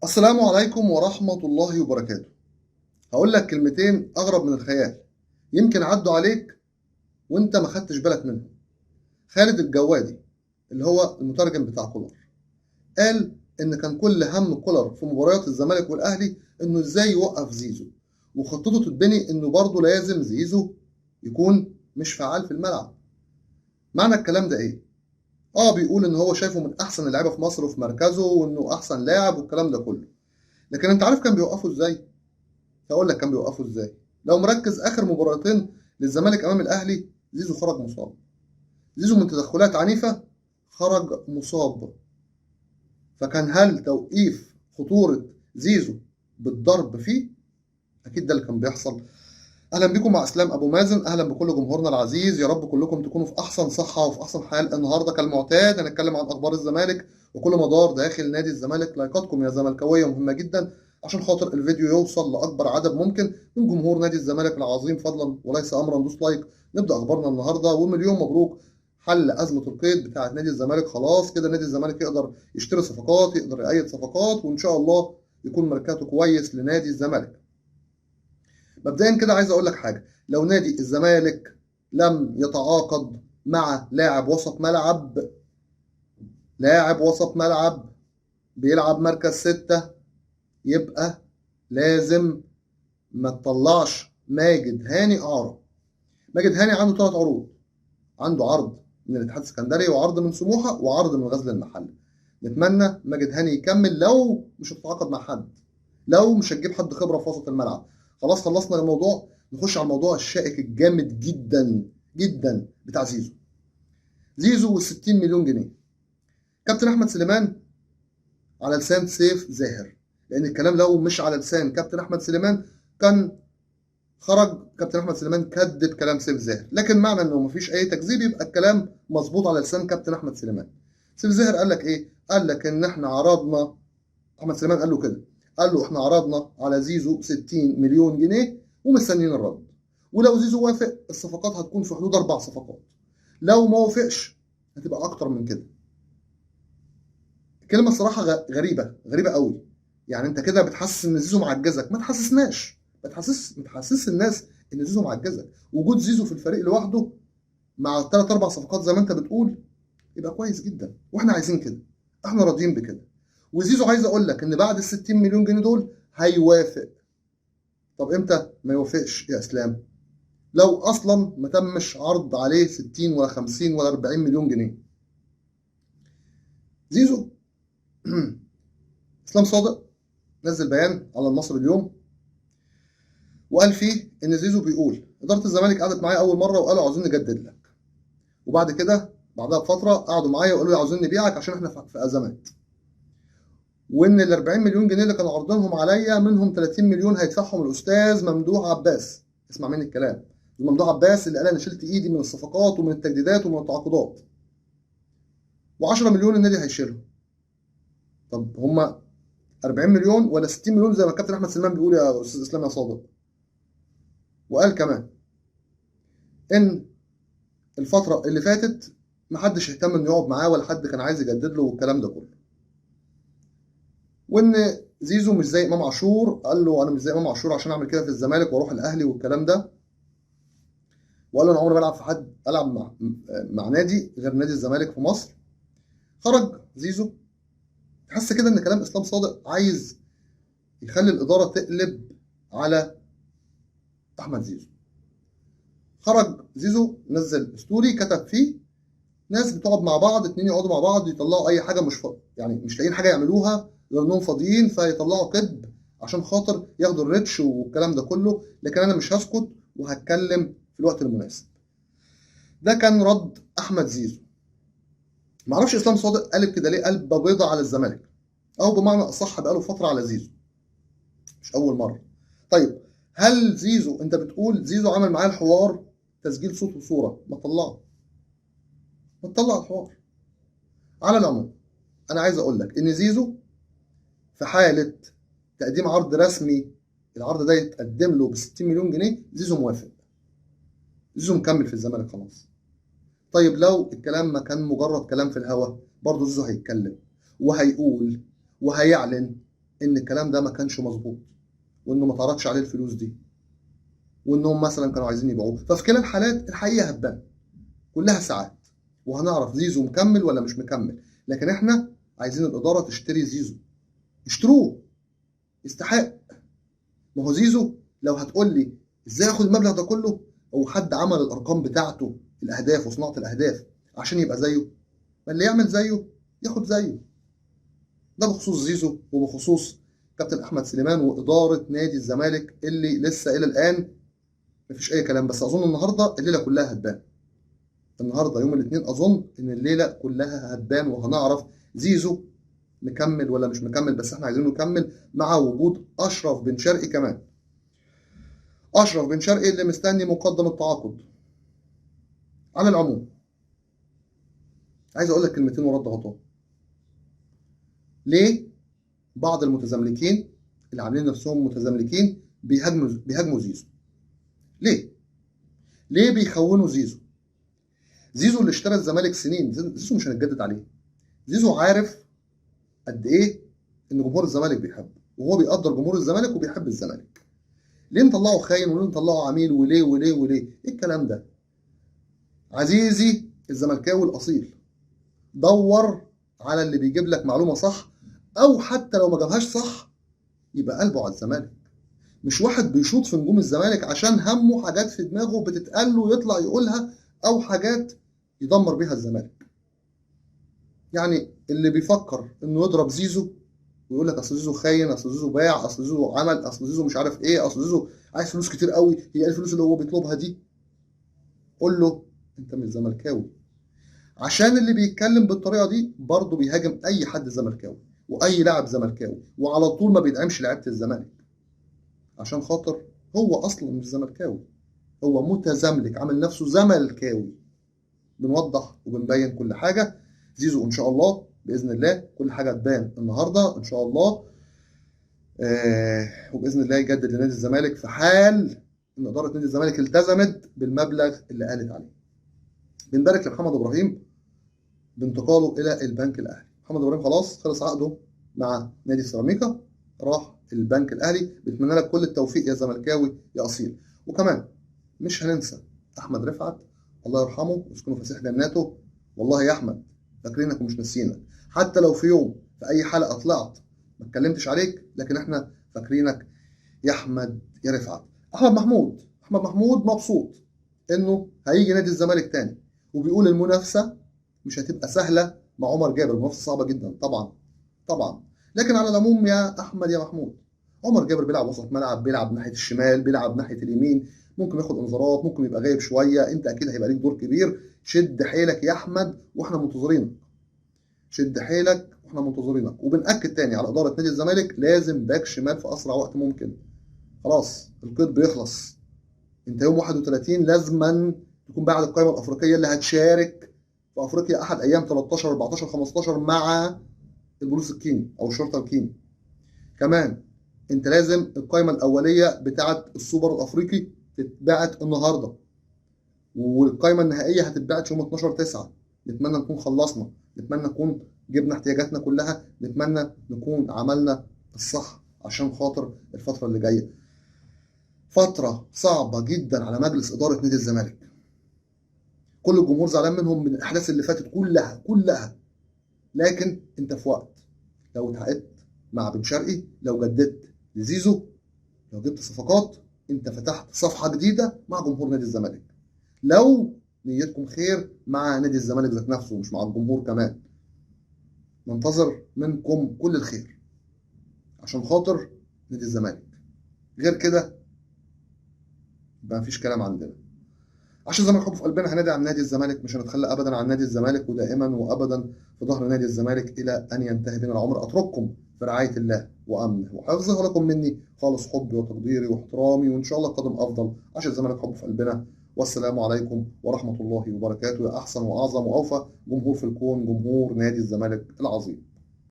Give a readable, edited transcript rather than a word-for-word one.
السلام عليكم ورحمة الله وبركاته. هقول لك كلمتين أغرب من الخيال، يمكن عدوا عليك وأنت ما خدتش بالك منهم. خالد الجوادي اللي هو المترجم بتاع كولر قال إن كان كل هم كولر في مباريات الزمالك والأهلي إنه إزاي يوقف زيزو، وخطته تتبني إنه برضه لازم زيزو يكون مش فعال في الملعب. معنى الكلام ده إيه؟ بيقول إن هو شايفه من أحسن اللعيبة في مصر وفي مركزه وإنه أحسن لاعب والكلام ده كله، لكن أنت عارف كان بيوقفه إزاي؟ هقول لك كان بيوقفه ازاي. لو مركز اخر مباراتين للزمالك امام الاهلي، زيزو خرج مصاب. زيزو من تدخلات عنيفه خرج مصاب. فكان هل توقيف خطوره زيزو بالضرب فيه؟ اكيد ده اللي كان بيحصل. اهلا بكم مع اسلام ابو مازن، اهلا بكل جمهورنا العزيز، يا رب كلكم تكونوا في احسن صحه وفي احسن حال. النهارده كالمعتاد هنتكلم عن اخبار الزمالك وكل مدار داخل نادي الزمالك. لايكاتكم يا زملكاويه مهمه جدا عشان خاطر الفيديو يوصل لاكبر عدد ممكن من جمهور نادي الزمالك العظيم فضلا وليس امرا. دوس لايك. نبدا اخبارنا النهارده، ومليون مبروك حل ازمه القيد بتاعه نادي الزمالك. خلاص كده نادي الزمالك يقدر يشتري صفقات، يقدر يأيد صفقات، وان شاء الله يكون ميركاتو كويس لنادي الزمالك. مبدئيا كده عايز اقول لك حاجه، لو نادي الزمالك لم يتعاقد مع لاعب وسط ملعب بيلعب مركز 6، يبقى لازم ما تطلعش ماجد هاني اعاره. ماجد هاني عنده 3 عروض، عنده عرض من الاتحاد السكندري وعرض من سموحه وعرض من غزل المحله. نتمنى ماجد هاني يكمل لو مش هتتعاقد مع حد، لو مش هتجيب حد خبره في وسط الملعب. خلاص خلصنا الموضوع، نخش على الموضوع الشائك الجامد جدا جدا بتاع زيزو. زيزو وال60 مليون جنيه. كابتن احمد سليمان على لسان سيف زاهر، لان الكلام لو مش على لسان كابتن احمد سليمان كان خرج كابتن احمد سليمان كذب كلام سيف زاهر، لكن معنى انه مفيش اي تكذيب يبقى الكلام مظبوط على لسان كابتن احمد سليمان. سيف زاهر قال لك ايه؟ قال لك ان احنا عرضنا، احمد سليمان قال له كده، قال له احنا عرضنا على زيزو 60 مليون جنيه ومستنيين الرد، ولو زيزو وافق الصفقات هتكون في حدود 4 صفقات، لو ما وافقش هتبقى اكتر من كده. كلمه صراحه غريبه قوي. يعني انت كده بتحسس ان زيزو معجزك. ما تحسسناش، ما تحسس الناس ان زيزو معجزك. وجود زيزو في الفريق لوحده مع 3 4 صفقات زي ما انت بتقول يبقى كويس جدا، واحنا عايزين كده، احنا راضيين بكده. وزيزو عايز اقول لك ان بعد ال60 مليون جنيه دول هيوافق. طب امتى ما يوافقش يا اسلام؟ لو اصلا ما تمش عرض عليه 60 ولا 50 ولا 40 مليون جنيه. زيزو اسلام صادق نزل بيان على المصري اليوم وقال فيه ان زيزو بيقول اداره الزمالك قعدت معايا اول مره وقالوا عاوزين نجدد لك، وبعد كده بعدها بفتره قعدوا معايا وقالوا لي عاوزين نبيعك عشان احنا في ازمات، وان ال 40 مليون جنيه اللي كانوا عارضينهم عليا منهم 30 مليون هيدفعهم الاستاذ ممدوح عباس. اسمع مني الكلام، ممدوح عباس اللي قال انا شلت ايدي من الصفقات ومن التجديدات ومن التعاقدات، و10 مليون النادي هيشيلهم. طب هما 40 مليون ولا 60 مليون زي ما الكابتن احمد سليمان بيقول يا استاذ اسلام يا صادق؟ وقال كمان ان الفتره اللي فاتت محدش اهتم انه يقعد معاه ولا حد كان عايز يجدد له والكلام ده كله، وان زيزو مش زي امام عاشور. قال له انا مش زي امام عاشور عشان اعمل كده في الزمالك واروح الاهلي والكلام ده. وقال له انا عمري ما العب مع نادي غير نادي الزمالك في مصر. خرج زيزو. تحس كده ان كلام اسلام صادق عايز يخلي الاداره تقلب على احمد زيزو. خرج زيزو نزل ستوري كتب فيه ناس بتقعد مع بعض، 2 يقعدوا مع بعض يطلعوا اي حاجه، يعني مش لاقيين حاجه يعملوها غير انهم فاضيين فيطلعوا كذب عشان خاطر ياخدوا الريتش والكلام ده كله، لكن انا مش هسكت وهتكلم في الوقت المناسب. ده كان رد احمد زيزو. معرفش اسلام صادق قلب كده ليه قلب بيضة على الزمالك، او بمعنى اصح بقاله فتره على زيزو، مش اول مره. طيب هل زيزو، انت بتقول زيزو عمل معاه الحوار تسجيل صوت وصوره، ما تطلعه، ما تطلع الحوار. على العموم انا عايز اقول لك ان زيزو في حاله تقديم عرض رسمي، العرض ده يتقدم له ب 60 مليون جنيه، زيزو موافق، زيزو مكمل في الزمالك خلاص. طيب لو الكلام ما كان مجرد كلام في الهوا، برضه زيزو هيتكلم وهيقول وهيعلن ان الكلام ده ما كانش مظبوط، وانه ما تعرضش عليه الفلوس دي، وانهم مثلا كانوا عايزين يبيعوه. ففي كلا الحالات الحقيقه هتبان، كلها ساعات وهنعرف زيزو مكمل ولا مش مكمل. لكن احنا عايزين الاداره تشتري زيزو، اشتروه، يستحق. ما هو زيزو لو هتقول لي ازاي ياخد المبلغ ده كله، او حد عمل الارقام بتاعته، الاهداف وصناعه الاهداف عشان يبقى زيه، ما اللي يعمل زيه ياخد زيه. ده بخصوص زيزو وبخصوص كابتن احمد سليمان واداره نادي الزمالك اللي لسه الى الان مفيش اي كلام. بس اظن النهارده الليله كلها هتبان، النهارده يوم الاثنين اظن ان الليله كلها هتبان وهنعرف زيزو مكمل ولا مش مكمل. بس احنا عايزينه يكمل مع وجود اشرف بن شرقي كمان. اشرف بن شرقي اللي مستني مقدم التعاقد. على العموم عايز اقول لك كلمتين ورد غطاء. ليه بعض المتزملكين اللي عاملين نفسهم متزملكين بيهاجموا زيزو؟ ليه بيخونوا زيزو؟ زيزو اللي اشترى الزمالك سنين، زيزو مش هنتجدد عليه. زيزو عارف قد ايه ان جمهور الزمالك بيحبه، وهو بيقدر جمهور الزمالك وبيحب الزمالك. ليه نطلعه خاين وليه نطلعه عميل وليه ايه الكلام ده؟ عزيزي الزملكاوي الاصيل، دور على اللي بيجيب لك معلومه صح، او حتى لو ما جابهاش صح يبقى قلبه على الزمالك. مش واحد بيشوط في نجوم الزمالك عشان همه حاجات في دماغه بتتقال له يطلع يقولها، او حاجات يدمر بيها الزمالك. يعني اللي بيفكر انه يضرب زيزو ويقول لك اصل زيزو خاين، اصل زيزو باع، اصل زيزو عمل، اصل زيزو مش عارف ايه، اصل زيزو عايز فلوس كتير قوي، هي ايه الفلوس اللي هو بيطلبها دي؟ قول له انت مش زملكاوي. عشان اللي بيتكلم بالطريقه دي برضه بيهاجم اي حد زملكاوي واي لاعب زملكاوي، وعلى طول ما بيدعمش لعيبه الزمالك عشان خاطر هو اصلا مش زملكاوي، هو متزملك عامل نفسه زملكاوي. بنوضح وبنبين كل حاجه. زيزو ان شاء الله باذن الله كل حاجه تبان النهارده ان شاء الله. وباذن الله يجدد لنادي الزمالك في حال ان اداره نادي الزمالك التزمت بالمبلغ اللي قالت عليه. بنبارك لمحمد ابراهيم بانتقاله الى البنك الاهلي. محمد ابراهيم خلاص خلص عقده مع نادي سيراميكا، راح البنك الاهلي. بتمنى لك كل التوفيق يا زملكاوي يا اصيل. وكمان مش هننسى احمد رفعت، الله يرحمه ويسكنه فسيح جناته. والله يا احمد فاكرينك ومش ناسيينك، حتى لو في يوم في اي حلقه طلعت ما اتكلمتش عليك، لكن احنا فاكرينك يا احمد يا رفعت. احمد محمود مبسوط انه هيجي نادي الزمالك تاني، وبيقول المنافسه مش هتبقى سهله مع عمر جابر، المنافسه صعبه جدا طبعا. لكن على العموم يا احمد يا محمود، عمر جابر بيلعب وسط ملعب، بيلعب ناحيه الشمال، بيلعب ناحيه اليمين، ممكن ياخد انذارات، ممكن يبقى غايب شويه، انت اكيد هيبقى ليك دور كبير. شد حيلك يا احمد واحنا منتظرينك، شد حيلك واحنا منتظرينك. وبنأكد تاني على اداره نادي الزمالك، لازم باك شمال في اسرع وقت ممكن. خلاص القيد بيخلص، انت يوم 31 لازما تكون بعد القائمه الافريقيه اللي هتشارك في افريقيا احد ايام 13 14 15 مع البوليس الكيني او الشرطه الكيني. كمان انت لازم القائمه الاوليه بتاعه السوبر الافريقي تتبعت النهارده، والقائمه النهائيه هتتبعت يوم 12/9. نتمنى نكون خلصنا، نتمنى نكون جبنا احتياجاتنا كلها، نتمنى نكون عملنا الصح عشان خاطر الفتره اللي جايه. فتره صعبه جدا على مجلس اداره نادي الزمالك، كل الجمهور زعلان منهم من الاحداث اللي فاتت كلها. لكن انت في وقت، لو اتعاقدت مع بن شرقي، لو جددت لزيزو، لو جبت صفقات، انت فتحت صفحه جديده مع جمهور نادي الزمالك. لو نيتكم خير مع نادي الزمالك ذات نفسه مش مع الجمهور كمان، ننتظر منكم كل الخير عشان خاطر نادي الزمالك. غير كده ما فيش كلام عندنا. عشان الزمالك حب في قلبنا هندعم نادي الزمالك، مش هنتخلى ابدا عن نادي الزمالك، ودائما وابدا في ظهر نادي الزمالك الى ان ينتهي بنا العمر. اترككم في رعايه الله وامنه وحفظه، لكم مني خالص حبي وتقديري واحترامي، وان شاء الله القادم افضل. عشان الزمالك حب في قلبنا. والسلام عليكم ورحمه الله وبركاته. يا احسن واعظم واوفى جمهور في الكون، جمهور نادي الزمالك العظيم.